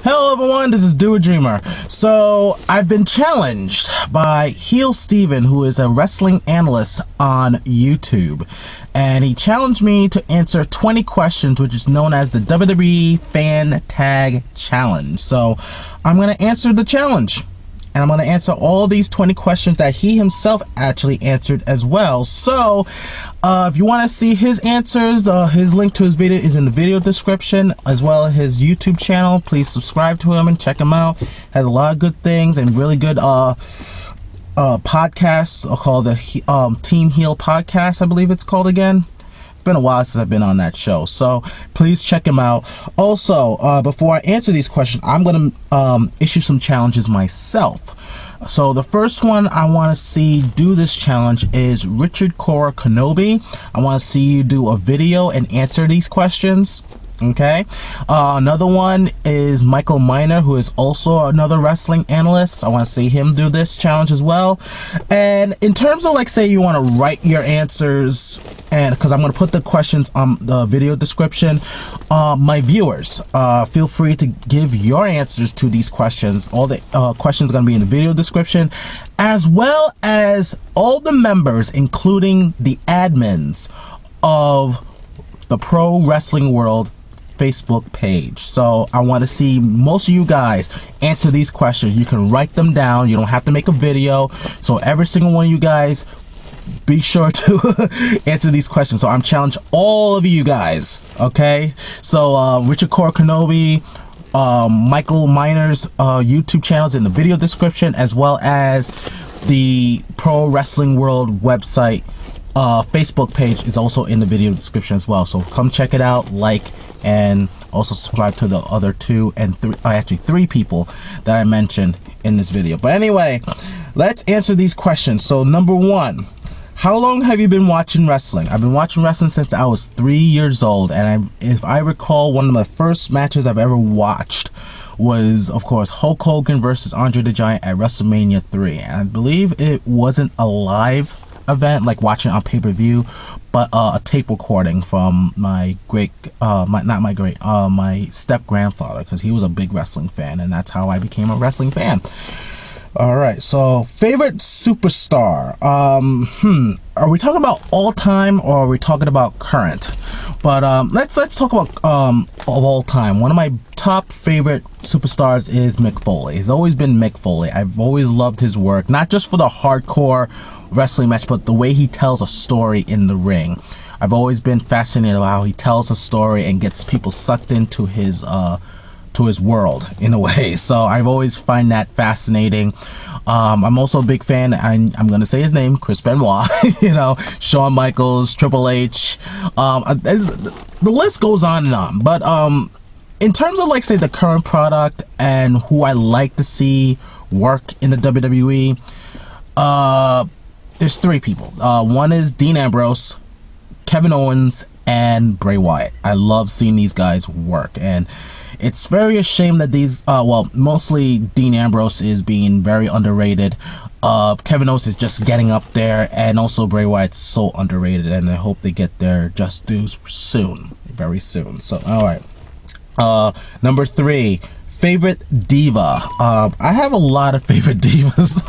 Hello everyone, this is Do a Dreamer. So I've been challenged by Heel Steven, who is a wrestling analyst on YouTube, and he challenged me to answer 20 questions, which is known as the WWE Fan Tag Challenge. So I'm going to answer the challenge, and I'm going to answer all these 20 questions that he himself actually answered as well. So if you want to see his answers, his link to his video is in the video description, as well as his YouTube channel. Please subscribe to him and check him out. Has a lot of good things and really good podcasts called the Team Heel Podcast, I believe it's called again. It's been a while since I've been on that show, so please check him out. Also, before I answer these questions, I'm going to issue some challenges myself. So the first one I want to see do this challenge is Richard Cora Kenobi. I want to see you do a video and answer these questions. Okay. Another one is Michael Miner, who is also another wrestling analyst. I want to see him do this challenge as well. And in terms of, like, say you want to write your answers, and because I'm going to put the questions on the video description, my viewers, feel free to give your answers to these questions. All the questions are going to be in the video description, as well as all the members, including the admins of the Pro Wrestling World Facebook page. So I want to see most of you guys answer these questions. You can write them down. You don't have to make a video. So every single one of you guys, be sure to answer these questions. So I'm challenging all of you guys. Okay. So Richard Cora Kenobi, Michael Miner's YouTube channels in the video description, as well as the Pro Wrestling World website Facebook page is also in the video description as well. So come check it out, like, and also subscribe to the other two and three people that I mentioned in this video. But anyway, let's answer these questions. So number one, how long have you been watching wrestling? I've been watching wrestling since I was 3 years old, and if I recall, one of my first matches I've ever watched was, of course, Hulk Hogan versus Andre the Giant at WrestleMania 3. And I believe it wasn't a live event, like watching on pay-per-view, but a tape recording from my my step-grandfather, because he was a big wrestling fan, and that's how I became a wrestling fan. Alright, so favorite superstar. Are we talking about all time, or are we talking about current? But let's talk about of all time. One of my top favorite superstars is Mick Foley. He's always been Mick Foley. I've always loved his work, not just for the hardcore wrestling match, but the way he tells a story in the ring. I've always been fascinated about how he tells a story and gets people sucked into his world in a way. So I've always find that fascinating. I'm also a big fan, I'm gonna say his name, Chris Benoit. You know, Shawn Michaels, Triple H, the list goes on and on. But in terms of, like, say, the current product and who I like to see work in the WWE, there's three people. One is Dean Ambrose, Kevin Owens, and Bray Wyatt. I love seeing these guys work, and it's very a shame that these, well, mostly Dean Ambrose is being very underrated. Kevin Owens is just getting up there, and also Bray Wyatt's so underrated, and I hope they get their just dues soon, very soon. So, alright. Number three, favorite diva. I have a lot of favorite divas,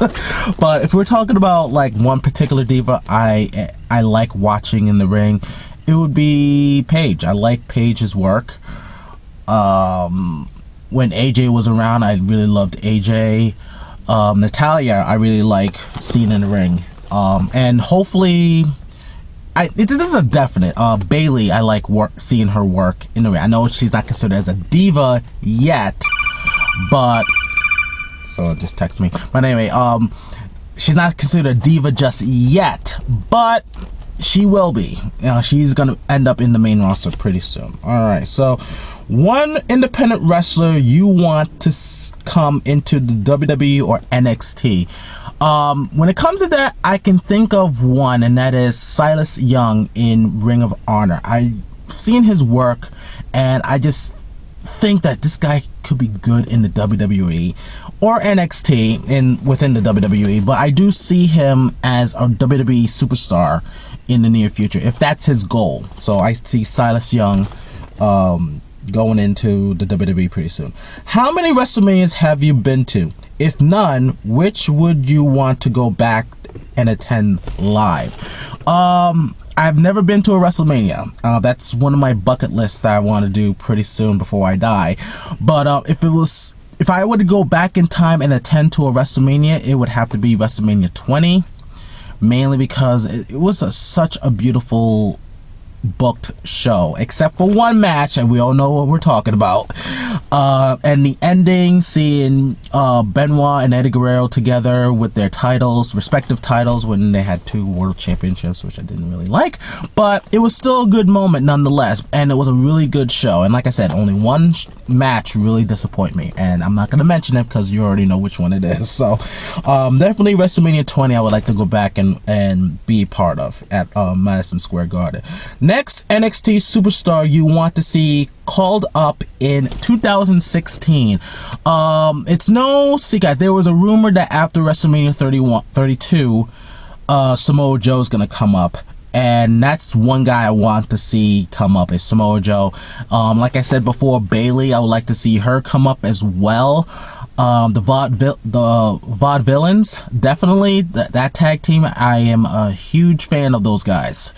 but if we're talking about, like, one particular diva I like watching in the ring, it would be Paige. I like Paige's work. When AJ was around, I really loved AJ. Natalia, I really like seeing in the ring. And hopefully, this is a definite. Bailey, I like seeing her work in the ring. I know she's not considered as a diva yet, but someone just text me. But anyway, she's not considered a diva just yet, but she will be. She's gonna end up in the main roster pretty soon. All right, so one independent wrestler you want to come into the WWE or NXT. When it comes to that, I can think of one, and that is Silas Young in Ring of Honor. I've seen his work, and I just think that this guy could be good in the WWE or NXT within the WWE, but I do see him as a WWE superstar in the near future, if that's his goal. So I see Silas Young going into the WWE pretty soon. How many WrestleManias have you been to? If none, which would you want to go back and attend live? I've never been to a WrestleMania. That's one of my bucket lists that I want to do pretty soon before I die. But if I were to go back in time and attend to a WrestleMania, it would have to be WrestleMania 20, mainly because it was such a beautiful booked show, except for one match, and we all know what we're talking about. And the ending, seeing Benoit and Eddie Guerrero together with their titles, respective titles, when they had 2 world championships, which I didn't really like, but it was still a good moment nonetheless, and it was a really good show. And like I said, only one match really disappointed me, and I'm not going to mention it because you already know which one it is. So definitely WrestleMania 20 I would like to go back and be part of at Madison Square Garden. Next, NXT Superstar you want to see called up in 2016. It's no secret. There was a rumor that after WrestleMania 32, Samoa Joe's gonna come up, and that's one guy I want to see come up is Samoa Joe. Like I said before, Bayley, I would like to see her come up as well. The Vaudevillains, definitely that tag team. I am a huge fan of those guys.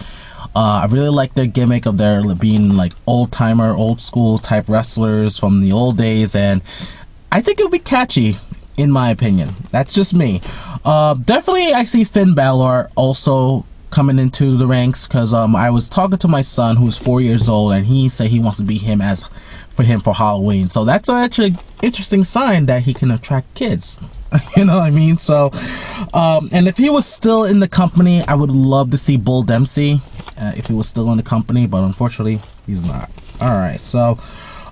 I really like their gimmick of their being like old-timer, old-school type wrestlers from the old days, and I think it would be catchy, in my opinion. That's just me. Definitely, I see Finn Balor also coming into the ranks, because I was talking to my son, who's 4 years old, and he said he wants to be him for Halloween. So that's actually an interesting sign that he can attract kids. You know what I mean? So, and if he was still in the company, I would love to see Bull Dempsey if he was still in the company, but unfortunately, he's not. Alright, so,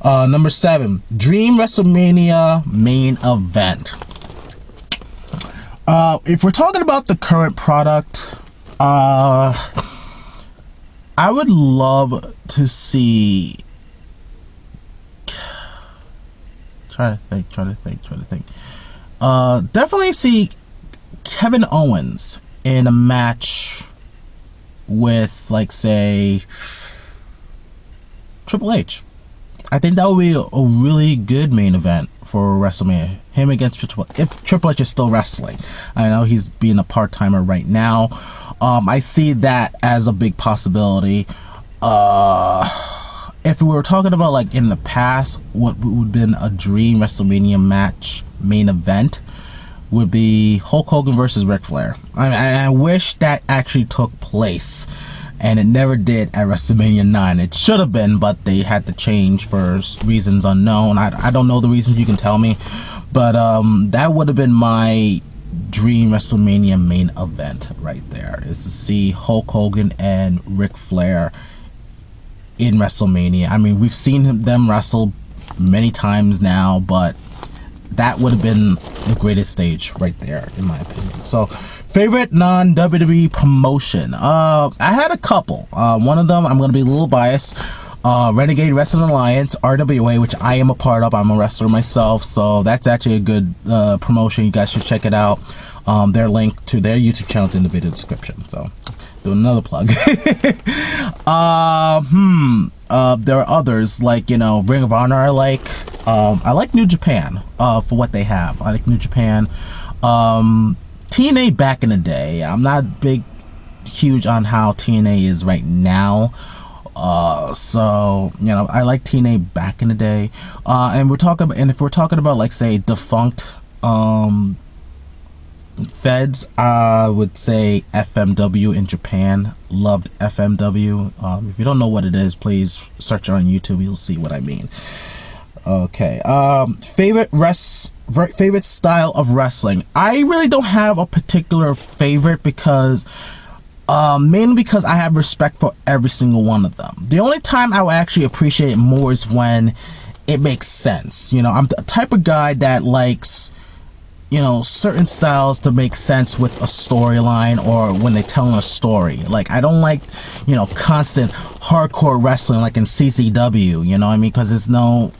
number 7, Dream WrestleMania main event. If we're talking about the current product, I would love to see... Try to think. Definitely see Kevin Owens in a match with, like, say, Triple H. I think that would be a really good main event for WrestleMania. Him against if Triple H is still wrestling. I know he's being a part-timer right now. I see that as a big possibility. If we were talking about, like, in the past, what would have been a dream WrestleMania match main event would be Hulk Hogan versus Ric Flair. I wish that actually took place, and it never did at WrestleMania 9. It should have been, but they had to change for reasons unknown. I don't know the reasons, you can tell me, but that would have been my dream WrestleMania main event right there, is to see Hulk Hogan and Ric Flair in WrestleMania. I mean, we've seen them wrestle many times now, but that would have been the greatest stage right there, in my opinion. So, favorite non-WWE promotion. I had a couple. One of them, I'm going to be a little biased. Renegade Wrestling Alliance, RWA, which I am a part of. I'm a wrestler myself, so that's actually a good promotion. You guys should check it out. Their link to their YouTube channel is in the video description. So, do another plug. There are others, like, you know, Ring of Honor. I like New Japan for what they have. I like New Japan. TNA back in the day. I'm not huge on how TNA is right now. So, you know, I like TNA back in the day. And if we're talking about, like, say, defunct feds, I would say FMW in Japan. Loved FMW. If you don't know what it is, please search it on YouTube. You'll see what I mean. Okay. Favorite style of wrestling. I really don't have a particular favorite, because mainly because I have respect for every single one of them. The only time I will actually appreciate it more is when it makes sense. You know, I'm the type of guy that likes, you know, certain styles to make sense with a storyline, or when they're telling a story. Like, I don't like, you know, constant hardcore wrestling like in CCW, you know what I mean? Because there's no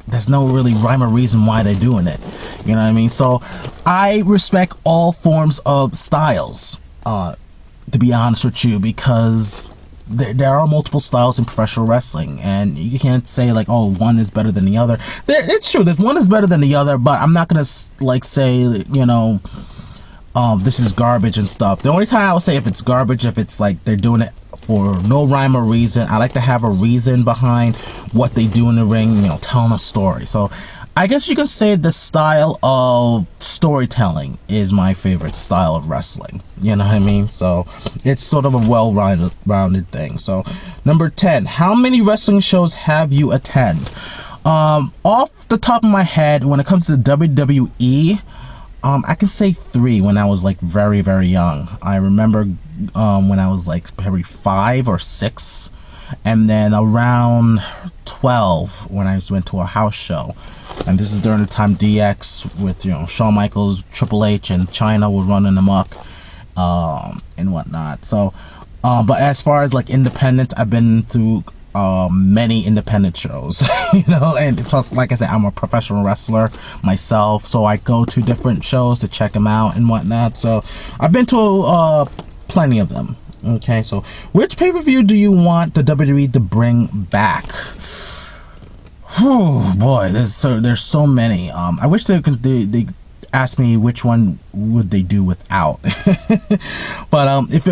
really rhyme or reason why they're doing it, you know what I mean? So I respect all forms of styles, to be honest with you, because there are multiple styles in professional wrestling, and you can't say like, oh, one is better than the other. It's true, there's one is better than the other, but I'm not gonna like say, you know, this is garbage and stuff. The only time I would say if it's garbage, if it's like they're doing it for no rhyme or reason. I like to have a reason behind what they do in the ring, you know, telling a story. So I guess you can say the style of storytelling is my favorite style of wrestling. You know what I mean? So it's sort of a well-rounded thing. So number 10, how many wrestling shows have you attended? Off the top of my head, when it comes to WWE, I can say 3 when I was like very, very young. I remember when I was like probably 5 or 6, and then around 12 when I just went to a house show. And this is during the time DX with, you know, Shawn Michaels, Triple H, and China were running amok and whatnot. So, but as far as like independent, I've been to many independent shows, you know, and plus, like I said, I'm a professional wrestler myself, so I go to different shows to check them out and whatnot. So I've been to plenty of them. Okay, so which pay-per-view do you want the WWE to bring back? Oh boy, there's so many. I wish they ask me which one would they do without. But if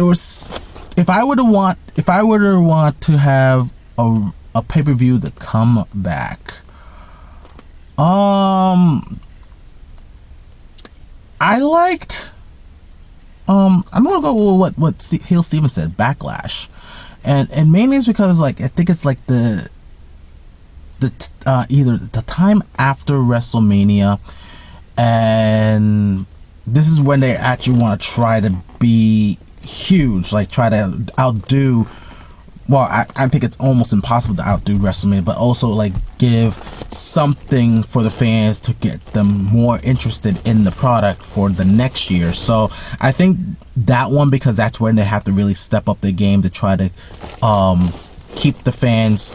I were to want to have a pay-per-view to come back, I liked I'm gonna go with what Heel Steven said, Backlash, and mainly it's because like I think it's like the either the time after WrestleMania, and this is when they actually want to try to be huge, like try to outdo. Well, I think it's almost impossible to outdo WrestleMania, but also like give something for the fans to get them more interested in the product for the next year. So I think that one, because that's when they have to really step up their game to try to keep the fans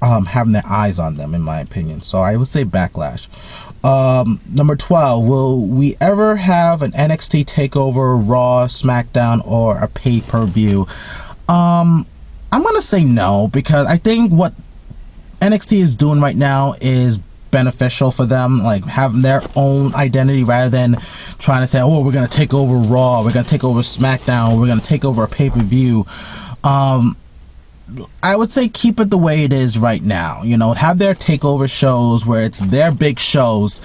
having their eyes on them, in my opinion. So I would say Backlash. Number 12, will we ever have an NXT TakeOver, Raw, SmackDown, or a pay-per-view? I'm gonna say no, because I think what NXT is doing right now is beneficial for them, like having their own identity rather than trying to say, oh, we're gonna take over Raw, we're gonna take over SmackDown, we're gonna take over a pay-per-view. I would say keep it the way it is right now. You know, have their takeover shows where it's their big shows,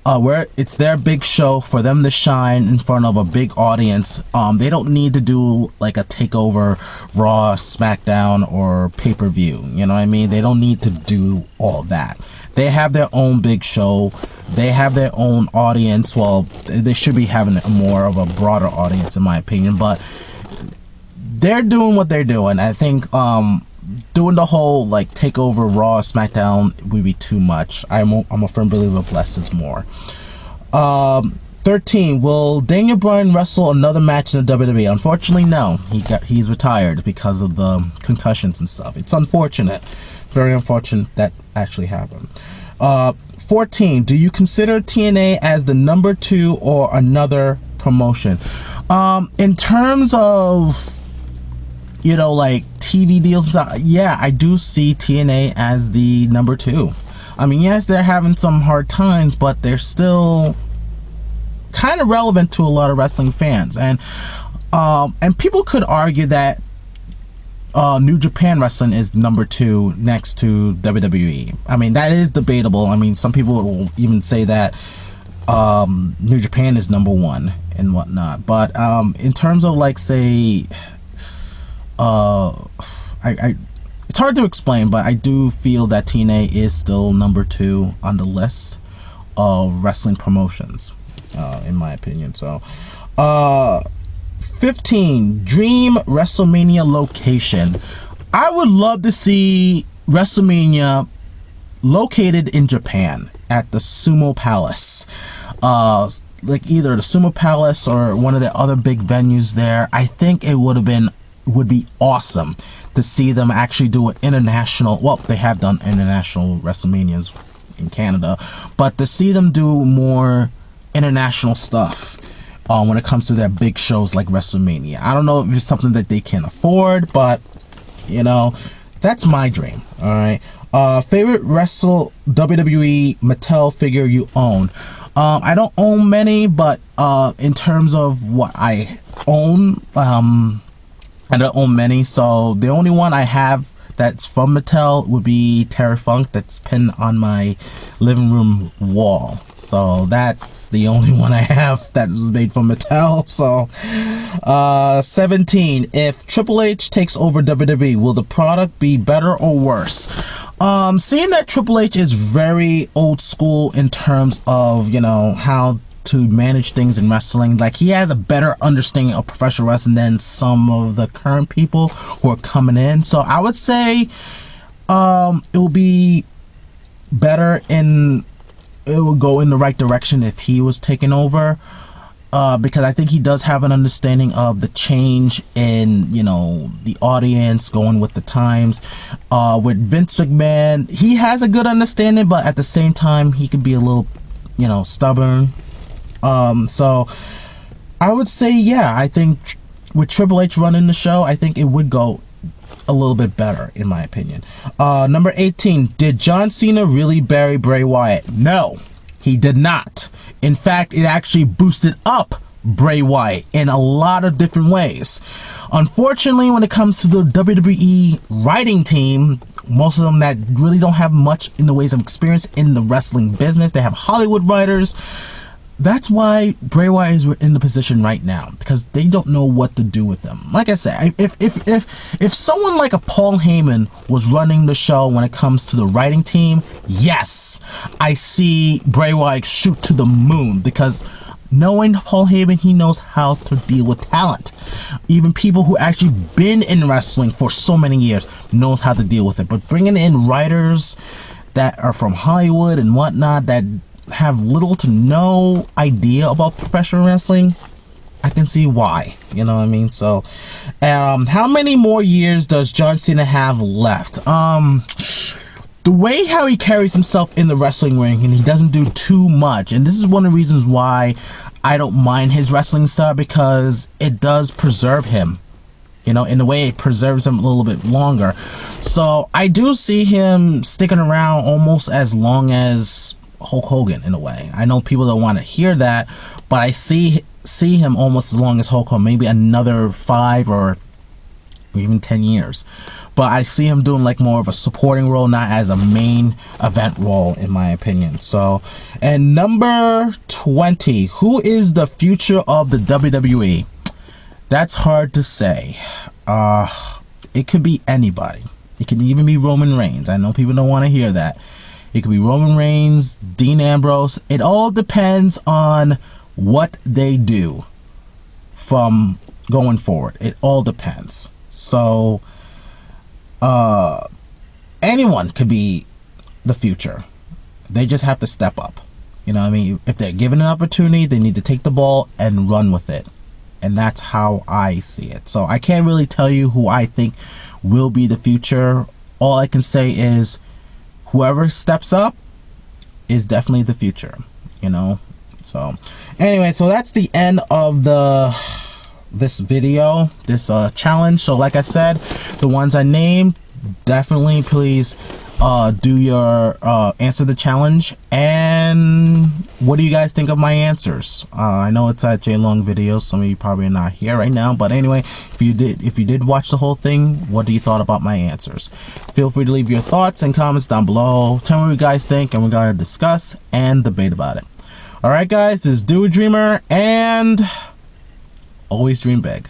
where it's their big show for them to shine in front of a big audience. They don't need to do like a takeover Raw, SmackDown, or pay-per-view. You know what I mean? They don't need to do all that. They have their own big show. They have their own audience. Well, they should be having more of a broader audience, in my opinion, but they're doing what they're doing. I think doing the whole like takeover Raw, SmackDown would be too much. I'm a firm believer of less is more. 13, will Daniel Bryan wrestle another match in the WWE? Unfortunately, no. He's retired because of the concussions and stuff. It's unfortunate, very unfortunate that actually happened. 14, do you consider TNA as the number 2 or another promotion? In terms of, you know, like TV deals, yeah, I do see TNA as the number 2. I mean, yes, they're having some hard times, but they're still kind of relevant to a lot of wrestling fans, and people could argue that New Japan Wrestling is number 2 next to WWE. I mean, that is debatable. I mean, some people will even say that New Japan is number 1 and whatnot, but in terms of like, say, it's hard to explain, but I do feel that TNA is still number 2 on the list of wrestling promotions, in my opinion. So 15, dream WrestleMania location. I would love to see WrestleMania located in Japan at the Sumo Palace, like either the Sumo Palace or one of the other big venues there. I think it would be awesome to see them actually do an international, well, they have done international WrestleManias in Canada, but to see them do more international stuff when it comes to their big shows like WrestleMania. I don't know if it's something that they can afford, but you know, that's my dream. All right. Favorite WWE Mattel figure you own? I don't own many, but in terms of what I own, I don't own many. So the only one I have that's from Mattel would be Terror Funk, that's pinned on my living room wall. So that's the only one I have that was made from Mattel. So 17, if Triple H takes over WWE, will the product be better or worse? Seeing that Triple H is very old school in terms of, you know, how to manage things in wrestling, like he has a better understanding of professional wrestling than some of the current people who are coming in. So I would say it will be better, and it will go in the right direction if he was taken over, because I think he does have an understanding of the change in, you know, the audience, going with the times. With Vince McMahon, he has a good understanding, but at the same time he could be a little, you know, stubborn. So I would say, yeah, I think with Triple H running the show, I think it would go a little bit better, in my opinion. Number 18, did John Cena really bury Bray Wyatt? No, he did not. In fact, it actually boosted up Bray Wyatt in a lot of different ways. Unfortunately, when it comes to the WWE writing team, most of them that really don't have much in the ways of experience in the wrestling business, they have Hollywood writers. That's why Bray Wyatt is in the position right now, because they don't know what to do with him. Like I said, if someone like a Paul Heyman was running the show when it comes to the writing team, yes, I see Bray Wyatt shoot to the moon, because knowing Paul Heyman, he knows how to deal with talent. Even people who actually been in wrestling for so many years knows how to deal with it. But bringing in writers that are from Hollywood and whatnot that have little to no idea about professional wrestling, I can see why. You know what I mean? So, how many more years does John Cena have left? The way how he carries himself in the wrestling ring, and he doesn't do too much, and this is one of the reasons why I don't mind his wrestling style, because it does preserve him. You know, in a way, it preserves him a little bit longer. So I do see him sticking around almost as long as Hulk Hogan, in a way. I know people don't want to hear that, but I see him almost as long as Hulk Hogan, maybe another 5 or even 10 years. But I see him doing like more of a supporting role, not as a main event role, in my opinion. So, and number 20, who is the future of the WWE? That's hard to say. It could be anybody. It can even be Roman Reigns. I know people don't want to hear that. It could be Roman Reigns, Dean Ambrose. It all depends on what they do from going forward. It all depends. So, anyone could be the future. They just have to step up. You know what I mean? If they're given an opportunity, they need to take the ball and run with it. And that's how I see it. So I can't really tell you who I think will be the future. All I can say is whoever steps up is definitely the future, you know. So anyway, so that's the end of this video, this challenge. So like I said, the ones I named, definitely please do your answer the challenge. And what do you guys think of my answers? I know it's a long video, some of you probably are not here right now, but anyway, if you did watch the whole thing, what do you thought about my answers? Feel free to leave your thoughts and comments down below. Tell me what you guys think, and we're gonna discuss and debate about it. All right guys, this is Do a Dreamer, and always dream big.